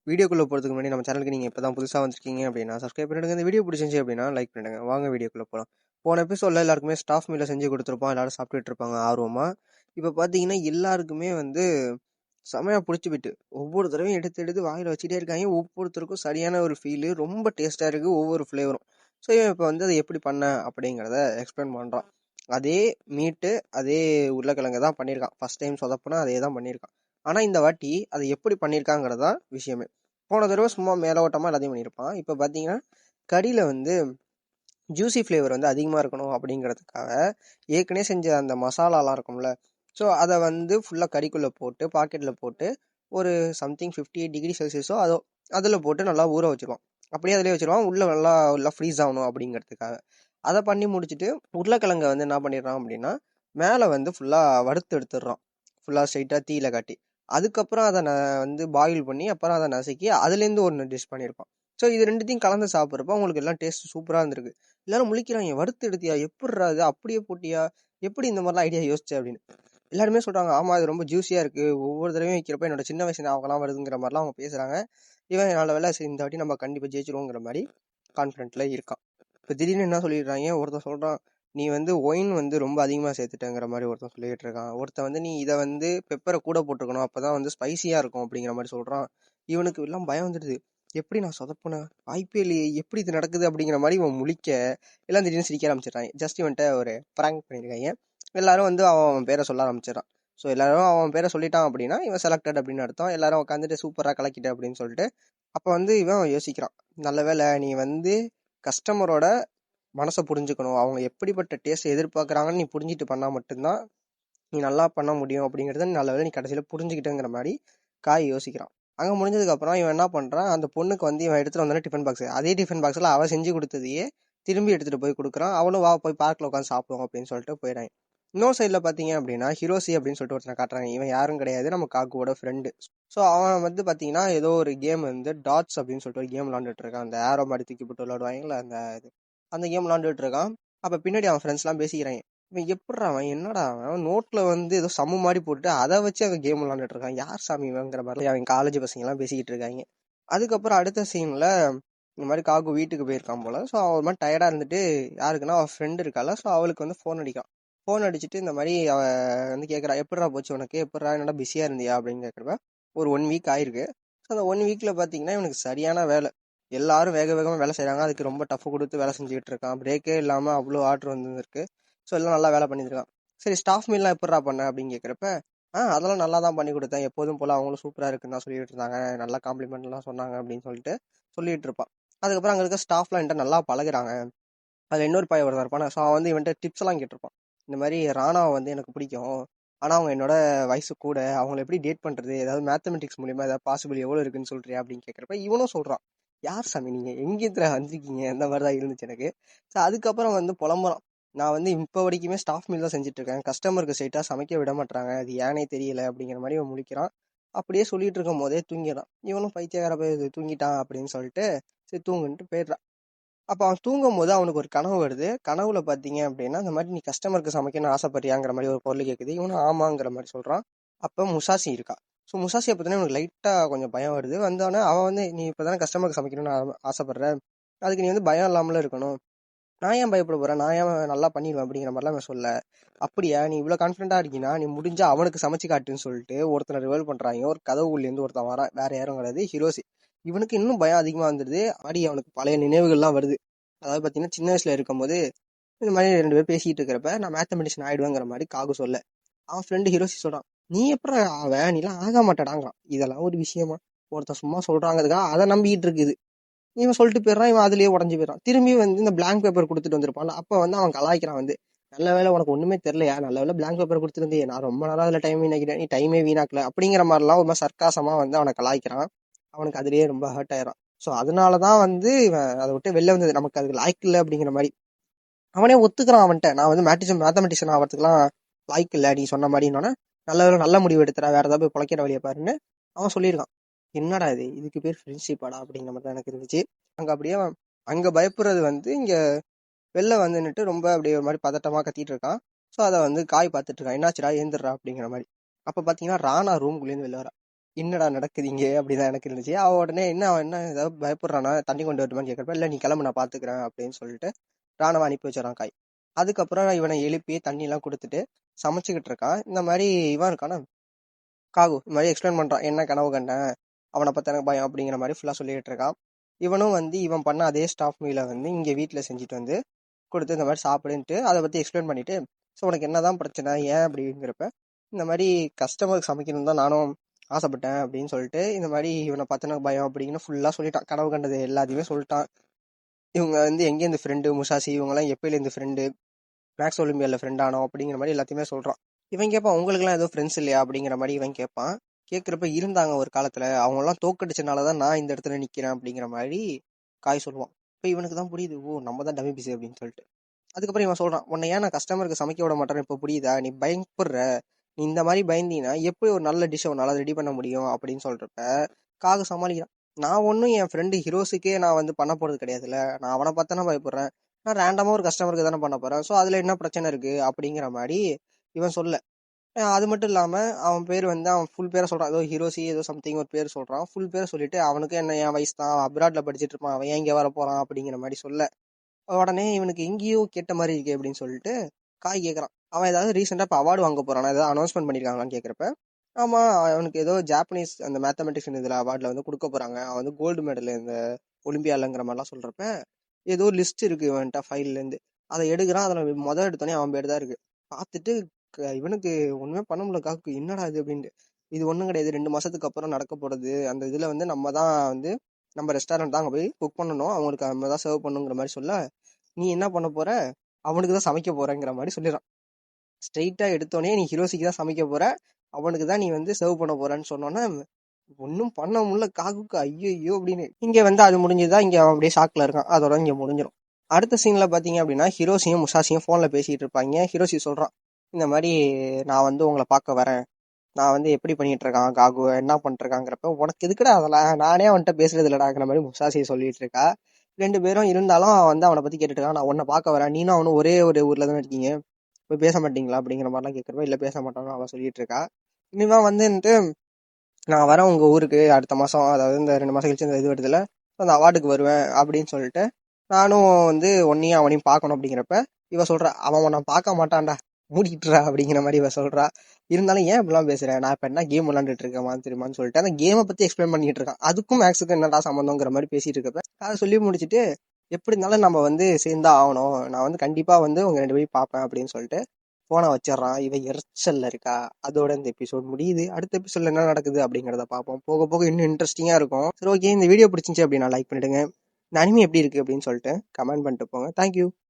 வீடியோக்குள்ள போறதுக்கு முன்னாடி நம்ம சேனலுக்கு நீங்க இப்பதான் புதுசா வந்திருக்கீங்க அப்படின்னா சப்ஸ்கிரைப் பண்ணிடுங்க. இந்த வீடியோ பிடிச்சிருந்துச்சு அப்படின்னா லைக் பண்ணிடுங்க. வாங்க வீடியோக்குள்ள போலாம். போன எபிசோட்ல எல்லாருக்குமே ஸ்டாஃப் மீல செஞ்சு கொடுத்துருப்போம். எல்லாரும் சாப்பிட்டுட்டு இருப்பாங்க ஆர்வமா. இப்ப பாத்தீங்கன்னா எல்லாருக்குமே செமையா புடிச்சு போயிட்டு ஒவ்வொரு தடவையும் எடுத்து எடுத்து வாயில வச்சுட்டே இருக்காங்க. ஒவ்வொருத்தருக்கும் சரியான ஒரு ஃபீல், ரொம்ப டேஸ்டா இருக்கு ஒவ்வொரு ஃப்ளேவரும். ஸோ இவன் இப்போ அதை எப்படி பண்ண அப்படிங்கிறத எக்ஸ்பிளைன் பண்றான். அதே மீட்டு அதே உருளைக்கிழங்கு தான் பண்ணியிருக்கான். ஃபர்ஸ்ட் டைம் சொதப்புனா அதே தான் பண்ணியிருக்கான். ஆனா இந்த வாட்டி அதை எப்படி பண்ணியிருக்காங்கிறதா விஷயமே. போன தடவை சும்மா மேலோட்டமா எல்லாத்தையும் பண்ணியிருப்பான். இப்போ பார்த்தீங்கன்னா கறியில ஜூசி ஃப்ளேவர் அதிகமாக இருக்கணும் அப்படிங்கிறதுக்காக ஏற்கனவே செஞ்ச அந்த மசாலாலாம் இருக்கும்ல, ஸோ அதை ஃபுல்லாக கறிக்குள்ளே போட்டு பாக்கெட்டில் போட்டு ஒரு சம்திங் 58 டிகிரி செல்சியஸோ அதில் போட்டு நல்லா ஊற வச்சிருவான். அப்படியே அதிலே வச்சிருவான். உள்ளே நல்லா நல்லா ஃப்ரீஸ் ஆகணும் அப்படிங்கிறதுக்காக அதை பண்ணி முடிச்சுட்டு உருளைக்கிழங்கை என்ன பண்ணிடுறான் அப்படின்னா மேலே ஃபுல்லாக வறுத்து எடுத்துடுறான். ஃபுல்லாக ஸ்ட்ரைட்டாக தீயில காட்டி அதுக்கப்புறம் அதை பாயில் பண்ணி அப்புறம் அதை நசுக்கி அதுலேருந்து ஒன்று டிஷ் பண்ணியிருப்பான். ஸோ இது ரெண்டுத்தையும் கலந்து சாப்பிட்றப்ப உங்களுக்கு எல்லாம் டேஸ்ட் சூப்பராக இருந்திருக்கு. எல்லாரும் முழிக்கிறாங்க, வறுத்து எடுத்தியா, எப்படிரா அது அப்படியே போட்டியா, எப்படி இந்த மாதிரிலாம் ஐடியா யோசிச்ச அப்படின்னு. எல்லாருமே சொல்றாங்க, ஆமா இது ரொம்ப ஜூஸியா இருக்கு, ஒவ்வொரு தடவையும் வைக்கிறப்ப என்னோட சின்ன வயசு ஞாபகம்லாம் வருதுங்கிற மாதிரிலாம் அவங்க பேசுறாங்க. இவன் நல்ல வேலை சரி இந்த வாட்டி நம்ம கண்டிப்பா ஜெயிச்சிருவோங்கிற மாதிரி கான்ஃபிடென்ட்ல இருக்கான். இப்போ திடீர்னு என்ன சொல்லிடுறாங்க, ஒருத்தன் சொல்றான் நீ ஒயின் ரொம்ப அதிகமா சேர்த்துட்டேங்கிற மாதிரி ஒருத்தன் சொல்லிட்டு இருக்கான். ஒருத்தன் நீ இதை பெப்பரை கூட போட்டுக்கணும், அப்பதான் ஸ்பைசியா இருக்கும் அப்படிங்கிற மாதிரி சொல்றான். இவனுக்கு எல்லாம் பயம் வந்துடுது. எப்படி நான் சொதப்புனேன், வாய்ப்பே இல்லையே, எப்படி இது நடக்குது அப்படிங்கிற மாதிரி இவன் முழிக்க எல்லாம் திடீர்னு சிரிக்க ஆரம்பிச்சிடறாங்க. ஜஸ்ட் இவன்ட்ட ஒரு ப்ராங்க் பண்ணியிருக்காங்க. எல்லாரும் அவன் பேரை சொல்ல ஆரம்பிச்சிடறான். ஸோ எல்லாரும் அவன் பேரை சொல்லிட்டான் அப்படின்னா இவன் செலக்டட் அப்படின்னு அர்த்தம். எல்லாரும் உட்காந்துட்டு சூப்பராக கலக்கிட்ட அப்படின்னு சொல்லிட்டு அப்போ இவன் யோசிக்கிறான், நல்ல வேலை நீ கஸ்டமரோட மனசை புரிஞ்சுக்கணும், அவங்க எப்படிப்பட்ட டேஸ்ட் எதிர்பார்க்குறாங்கன்னு நீ புரிஞ்சுட்டு பண்ணால் மட்டும்தான் நீ நல்லா பண்ண முடியும் அப்படிங்கிறத நல்ல வேலை நீ கடைசியில் புரிஞ்சுக்கிட்டேங்கிற மாதிரி காய் யோசிக்கிறான். அங்கே முடிஞ்சதுக்கப்புறம் இவன் என்ன பண்ணுறான், அந்த பொண்ணுக்கு இவன் எடுத்துகிட்டு வந்தானே டிஃபன் பாக்ஸ், அதே டிஃபன் பாக்ஸில் அவள் செஞ்சு கொடுத்ததையே திரும்பி எடுத்துகிட்டு போய் கொடுக்குறான். அவளும் வா போய் பார்க்கில் உட்காந்து சாப்பிடுவோம் அப்படின்னு சொல்லிட்டு போயிடாங்க. இன்னொரு சைடில் பார்த்தீங்க அப்படின்னா ஹிரோசி அப்படின்னு சொல்லிட்டு ஒருத்தனை காட்டுறாங்க. இவன் யாரும் கிடையாது, நம்ம காக்குவோட ஃப்ரெண்டு. ஸோ அவன் பார்த்தீங்கன்னா ஏதோ ஒரு கேம் டாட்ஸ் அப்படின்னு சொல்லிட்டு ஒரு கேம் விளாண்டுட்டு இருக்கான். அந்த ஆரோ மாதிரி தூக்கி போட்டு விளாடுவாங்களா அந்த கேம் விளாண்டுட்டு இருக்கான். அப்போ பின்னாடி அவன் ஃப்ரெண்ட்ஸ்லாம் பேசிக்கிறாங்க, இவன் எப்படிடா அவன், என்னடா அவன் நோட்ல ஏதோ சம்மு மாதிரி போட்டு அதை வச்சு அவன் கேம் விளாண்டுட்டு இருக்கான், யார் சாமி இவங்கிற மாதிரி அவன் காலேஜ் பசங்க எல்லாம் பேசிக்கிட்டு இருக்காங்க. அதுக்கப்புறம் அடுத்த சீன்ல இந்த மாதிரி காகு வீட்டுக்கு போயிருக்கான் போல. ஸோ அவன் ஒரு மாதிரி டயர்டா இருந்துட்டு யாருக்குன்னா அவன் ஃப்ரெண்டு இருக்கால, ஸோ அவளுக்கு ஃபோன் அடிக்கான். ஃபோன் அடிச்சுட்டு இந்த மாதிரி அவ கேட்குறா, எப்படிடா போச்சு உனக்கு, எப்படிடா என்னடா பிஸியா இருந்தியா அப்படின்னு கேட்குறப்ப ஒரு 1 வீக் ஆயிருக்கு. ஸோ அந்த 1 வீக்ல பார்த்தீங்கன்னா இவனுக்கு சரியான வேலை, எல்லாரும் வேக வேகமாக வேலை செய்கிறாங்க. அதுக்கு ரொம்ப டஃப் கொடுத்து வேலை செஞ்சுக்கிட்டு இருக்கான். பிரேக்கே இல்லாமல் அவ்வளோ ஆர்டர் வந்துருக்கு. ஸோ எல்லாம் நல்லா வேலை பண்ணியிருக்கான். சரி ஸ்டாஃப் மீல்லாம் எப்படா பண்ண அப்படின்னு கேட்குறப்ப அதெல்லாம் நல்லா தான் பண்ணி கொடுத்தேன், எப்போதும் போல் அவங்களும் சூப்பராக இருக்குன்னு தான் சொல்லிட்டு இருந்தாங்க, நல்லா காம்ப்ளிமெண்ட்லாம் சொன்னாங்க அப்படின்னு சொல்லிட்டு இருப்பான். அதுக்கப்புறம் அங்கே இருக்க ஸ்டாஃப்லாம் என்கிட்ட நல்லா பழகுறாங்க. அதில் இன்னொரு பையன் ஒருத்தர் இருப்பான். ஸோ அவன் இவன்ட்ட டிப்ஸ் எல்லாம் கேட்டிருப்பான். இந்த மாதிரி ராணாவை எனக்கு பிடிக்கும், ஆனால் அவங்க என்னோட வயசு கூட, அவங்கள எப்படி டேட் பண்ணுறது, ஏதாவது மேத்தமெட்டிக்ஸ் மூலியமா ஏதாவது பாசிபிள் எவ்வளோ இருக்குன்னு சொல்றியா அப்படின்னு கேட்குறப்ப இவனும் சொல்கிறான், யார் சாமி நீங்கள் எங்கேத்துல வந்திருக்கீங்க, அந்த மாதிரி தான் இருந்துச்சு எனக்கு. ஸோ அதுக்கப்புறம் புலம்புறான், நான் இப்போ வரைக்குமே ஸ்டாஃப் மீல் தான் செஞ்சுட்டு இருக்கேன், கஸ்டமருக்கு ஸ்ட்ரைட்டாக சமைக்க விட மாட்டாங்க, அது ஏனே தெரியல அப்படிங்கிற மாதிரி இவன் முழிக்கிறான். அப்படியே சொல்லிட்டு இருக்கும் போதே தூங்கிடுறான். இவனும் பைத்தியக்கார போய் தூங்கிட்டான் அப்படின்னு சொல்லிட்டு சரி தூங்குன்ட்டு போயிடுறான். அப்போ அவன் தூங்கும் போது அவனுக்கு ஒரு கனவு வருது. கனவுல பார்த்தீங்க அப்படின்னா இந்த மாதிரி நீ கஸ்டமருக்கு சமைக்கணும்னு ஆசைப்படுறியாங்கிற மாதிரி ஒரு பொருள் கேட்குது. இவனும் ஆமாங்கிற மாதிரி சொல்கிறான். அப்போ முசாசி இருக்கா. ஸோ முசாசியை பார்த்தீங்கன்னா இவனுக்கு லைட்டாக கொஞ்சம் பயம் வருது. வந்தோடனே அவன் நீ இப்போ தானே கஸ்டமருக்கு சமைக்கணும்னு ஆசைப்படுற, அதுக்கு நீ பயம் இல்லாமலும் இருக்கணும், நான் ஏன் பயப்பட போகிறேன், நான் ஏன் நல்லா பண்ணிடுவேன் அப்படிங்கிற மாதிரிலாம் நான் சொல்ல. அப்படியா நீ இவ்வளோ கான்ஃபிடென்ட்டாக இருக்கீங்கன்னா நீ முடிஞ்சா அவனுக்கு சமைச்சு காட்டுன்னு சொல்லிட்டு ஒருத்தனை ரிவல் பண்ணுறாங்க. ஒரு கதவு உள்ளேருந்து ஒருத்தன் வரான், வேற யாரும் கிடையாது, ஹிரோசி. இவனுக்கு இன்னும் பயம் அதிகமாக வந்துடுது. ஆடி அவனுக்கு பழைய நினைவுகள்லாம் வருது. அதாவது பார்த்தீங்கன்னா சின்ன வயசுல இருக்கும்போது இந்த மாதிரி 2 பேர் பேசிட்டு இருக்கிறப்ப நான் மேத்தமெட்டிஷன் ஆயிடுவேங்கிற மாதிரி காகு சொல்ல, அவன் ஃப்ரெண்டு ஹிரோசி சொல்றான், நீ எப்படி அவன் நீலாம் ஆக மாட்டடாங்கிறான். இதெல்லாம் ஒரு விஷயமா, ஒருத்தன் சும்மா சொல்றாங்கிறதுக்காக அதை நம்பிக்கிட்டு இருக்குது. இவன் சொல்லிட்டு போயிடறான். இவன் அதுலயே உடஞ்சு போயிடறான். திரும்பி இந்த பிளாங்க் பேப்பர் கொடுத்துட்டு வந்திருப்பான். அப்ப அவன் கலாய்க்கிறான், நல்ல வேலை உனக்கு ஒண்ணுமே தெரியலையா, நல்ல வேலை பிளாங்க் பேப்பர் கொடுத்துருந்தே, நான் ரொம்ப நாளா அதுல டைம் வீணாக்கிட்டேன், நீ டைமே வீணாக்கல அப்படிங்கிற மாதிரிலாம் ஒரு மாதிரி சர்க்காசமா அவனை கலாய்க்கிறான். அவனுக்கு அதுலயே ரொம்ப ஹர்ட் ஆயிடும். ஸோ அதனாலதான் இவன் அதை விட்டு வெளில வந்தது, நமக்கு அதுக்கு லாய்க்கு இல்லை அப்படிங்கிற மாதிரி அவனே ஒத்துக்கிறான். அவன்கிட்ட நான் மேத்தமெட்டிஷன் ஆகிறதுக்குலாம் லாய்க்கு இல்லை நீ சொன்ன மாதிரின்னு, நல்ல முடிவு எடுத்துறா, வேற ஏதாவது போய் பிழைக்கிற வழியை பாருன்னு அவன் சொல்லியிருக்கான். என்னடா இதுக்கு பேர் ஃப்ரெண்ட்ஷிப்பாடா அப்படிங்கிற மாதிரி தான் எனக்கு இருந்துச்சு. அங்க அப்படியே அங்க பயப்படுறது இங்க வெளில நின்னுட்டு ரொம்ப அப்படியே ஒரு மாதிரி பதட்டமா கத்திட்டு இருக்கான். ஸோ அதை காய் பார்த்துட்டு இருக்கான். என்னாச்சுடா ஏந்திரா அப்படிங்கிற மாதிரி. அப்ப பாத்தீங்கன்னா ராணா ரூம்குள்ளேருந்து வெளில வரா. என்னடா நடக்குது இங்க அப்படிதான் எனக்கு இருந்துச்சு. அவ உடனே அவன் என்ன ஏதாவது பயப்படுறானா, தண்ணி கொண்டு வரட்டுமான்னு கேட்கறப்ப, இல்ல நீ கிளம்பு நான் பாத்துக்கிறேன் அப்படின்னு சொல்லிட்டு ராணுவ அனுப்பி வச்சிடறான் காய். அதுக்கப்புறம் இவனை எழுப்பி தண்ணி எல்லாம் கொடுத்துட்டு சமைச்சுக்கிட்டு இருக்கான். இந்த மாதிரி இவன் இருக்கானா காகு இந்த மாதிரி எக்ஸ்பிளைன் பண்றான், என்ன கனவு கண்டேன், அவனை பத்தி எனக்கு பயம் அப்படிங்கிற மாதிரி ஃபுல்லா சொல்லிட்டு இருக்கான். இவனும் இவன் பண்ண அதே ஸ்டாஃப் மீல இங்க வீட்டுல செஞ்சுட்டு கொடுத்து இந்த மாதிரி சாப்பிடுன்ட்டு அதை பத்தி எக்ஸ்பிளைன் பண்ணிட்டு, ஸோ உனக்கு என்னதான் பிரச்சனை ஏன் அப்படிங்கிறப்ப, இந்த மாதிரி கஸ்டமருக்கு சமைக்கணும் தான் நானும் ஆசைப்பட்டேன் அப்படின்னு சொல்லிட்டு இந்த மாதிரி இவனை பத்தின பயம் அப்படின்னு ஃபுல்லா சொல்லிட்டான். கனவு கண்டது எல்லாத்தையுமே சொல்லிட்டான். இவங்க எங்கேருந்து ஃப்ரெண்டு முசாசி இவங்கெல்லாம் எப்பயிலேருந்து ஃப்ரெண்டு, மேக்ஸ் ஒலிம்பியால ஃப்ரெண்ட் ஆனோம் அப்படிங்கிற மாதிரி எல்லாத்தையுமே சொல்றான். இவன் கேட்பான் உங்களுக்குலாம் எதுவும் ஃப்ரெண்ட்ஸ் இல்லையா அப்படிங்கிற மாதிரி இவன் கேட்பான். கேட்குறப்ப இருந்தாங்க ஒரு காலத்துல, அவங்க எல்லாம் தோக்கடிச்சனாலதான் நான் இந்த இடத்துல நிக்கிறேன் அப்படிங்கிற மாதிரி காய் சொல்லுவான். இப்போ இவனுக்கு தான் புரியுது, ஓ நம்ம தான் டம்மி பீஸ் அப்படின்னு சொல்லிட்டு. அதுக்கப்புறம் இவன் சொல்றான், உன்னை ஏன் நான் கஸ்டமருக்கு சமைக்க விட மாட்டேன்னு இப்போ புரியுதா, நீ பயப்படுற, நீ இந்த மாதிரி பயந்தீங்கன்னா எப்படி ஒரு நல்ல டிஷ்ஷை உன்னால ரெடி பண்ண முடியும் அப்படின்னு சொல்றப்ப காக சமாளிக்கிறான். நான் ஒன்றும் என் ஃப்ரெண்டு ஹீரோஸுக்கே நான் பண்ண போறது கிடையாதுல்ல, நான் அவனை பார்த்தானே பயப்படுறேன், நான் ரேண்டமா ஒரு கஸ்டமருக்கு தானே பண்ண போறேன், ஸோ அதுல என்ன பிரச்சனை இருக்கு அப்படிங்கிற மாதிரி இவன் சொல்ல. அது மட்டும் இல்லாம அவன் பேர் அவன் ஃபுல் பேரை சொல்றான், ஏதோ ஹீரோசி ஏதோ சம்திங் ஒரு பேர் சொல்றான். ஃபுல் பேரை சொல்லிட்டு அவனுக்கு என்ன என் வயசு தான், அப்ராட்ல படிச்சுட்டு இருப்பான், அவன் ஏன் இங்க வர போறான் அப்படிங்கிற மாதிரி சொல்ல, உடனே இவனுக்கு எங்கேயோ கேட்ட மாதிரி இருக்கே அப்படின்னு சொல்லிட்டு காய் கேட்கறான். அவன் ஏதாவது ரீசெண்டா இப்போ அவார்டு வாங்க போறானா, ஏதாவது அனௌன்ஸ்மெண்ட் பண்ணிருக்காங்களான்னு கேட்கறப்ப, ஆமா அவனுக்கு ஏதோ ஜாப்பனீஸ் அந்த மேத்தமெட்டிக்ஸ் இதுல அவார்ட்ல கொடுக்க போறாங்க, அவன் கோல்டு மெடல் இந்த ஒலிம்பியாலங்கிற மாதிரிலாம் சொல்றப்ப, ஏதோ லிஸ்ட் இருக்கு இவன்ட்ட ஃபைல்ல இருந்து, அதை எடுக்கிறான். அதுல முதல் எடுத்தோடனே அவன் பேர் தான் இருக்கு. பார்த்துட்டு இவனுக்கு ஒண்ணுமே பண்ண முடியல, காக்கு என்னடா இது அப்படின்ட்டு. இது ஒண்ணும் கிடையாது, 2 மாசத்துக்கு அப்புறம் நடக்க போறது, அந்த இதுல நம்ம தான் நம்ம ரெஸ்டாரண்ட் தான் அங்க போய் குக் பண்ணணும், அவங்களுக்கு நம்ம தான் சர்வ் பண்ணுங்கிற மாதிரி சொல்ல, நீ என்ன பண்ண போற, அவனுக்கு தான் சமைக்க போறங்கிற மாதிரி சொல்லிடுறான். ஸ்ட்ரெயிட்டா எடுத்தோடனே நீ ஹிரோசிக்கு தான் சமைக்க போற, அவனுக்கு தான் நீ சர்வ் பண்ண போறன்னு சொன்னோன்னே ஒன்னும் பண்ண முடியல காகுக்கு. ஐயோ அப்படின்னு இங்க அது முடிஞ்சுதான். இங்க அவன் அப்படியே ஷாக்ல இருக்கான். அதோட இங்க முடிஞ்சிடும். அடுத்த சீன்ல பாத்தீங்க அப்படின்னா ஹிரோசியும் முசாசியும் போன்ல பேசிட்டு இருப்பாங்க. ஹிரோசி சொல்றான், இந்த மாதிரி நான் உங்களை பார்க்க வரேன், நான் எப்படி பண்ணிட்டு இருக்கான் காகு என்ன பண்ணிட்டு இருக்காங்கிறப்ப, உனக்கு எதுக்குடா அதெல்லாம், நானே அவன்கிட்ட பேசுறது இல்லடாங்கிற மாதிரி முசாசியை சொல்லிட்டு இருக்கா. 2 பேரும் இருந்தாலும் அவனை பத்தி கேட்டுட்டு இருக்கான். நான் உன்னை பார்க்க வரேன், நீனும் அவனும் ஒரே ஒரு ஊர்ல தானே இருக்கீங்க, போய் பேச மாட்டீங்களா அப்படிங்கிற மாதிரிலாம் கேட்கறப்ப, இல்ல பேச மாட்டான்னு அவன் சொல்லிட்டு இருக்கா. இனிமே நான் வரேன் உங்க ஊருக்கு அடுத்த மாசம், அதாவது இந்த 2 மாசம் கழிச்சு இந்த இது வருதுல, அந்த அவார்டுக்கு வருவேன் அப்படின்னு சொல்லிட்டு, நானும் ஒன்னையும் அவனையும் பார்க்கணும் அப்படிங்கிறப்ப இவ சொல்றா, அவன் உன்னை பார்க்க மாட்டான்டா மூடிட்டுறா அப்படிங்கிற மாதிரி இவ சொல்றா. இருந்தாலும் ஏன் இப்படிலாம் பேசுறேன், நான் இப்ப என்ன கேம் விளாண்டுட்டு இருக்கேன் தெரியுமான்னு சொல்லிட்டு அந்த கேமை பத்தி எக்ஸ்பிளைன் பண்ணிட்டு இருக்கான். அதுக்கும் மேக்ஸுக்கு என்னடா சம்பந்தங்கிற மாதிரி பேசிட்டு இருக்கப்ப அதை சொல்லி முடிச்சுட்டு, எப்படி இருந்தாலும் நம்ம சேர்ந்தா ஆகணும், நான் கண்டிப்பா உங்க 2 பேரும் பார்ப்பேன் அப்படின்னு சொல்லிட்டு போனை வச்சிடறான். இவன் எரிச்சல்ல இருக்கா. அதோட இந்த எபிசோட் முடியுது. அடுத்த எபிசோட்ல என்ன நடக்குது அப்படிங்கிறத பார்ப்போம். போக போக இன்னும் இன்ட்ரெஸ்டிங்கா இருக்கும். சரி, ஓகே, இந்த வீடியோ பிடிச்சிருந்துச்சு அப்படின்னா லைக் பண்ணிடுங்க. இந்த அனிமே எப்படி இருக்கு அப்படின்னு சொல்லிட்டு கமெண்ட் பண்ணிட்டு போங்க. தேங்க்யூ.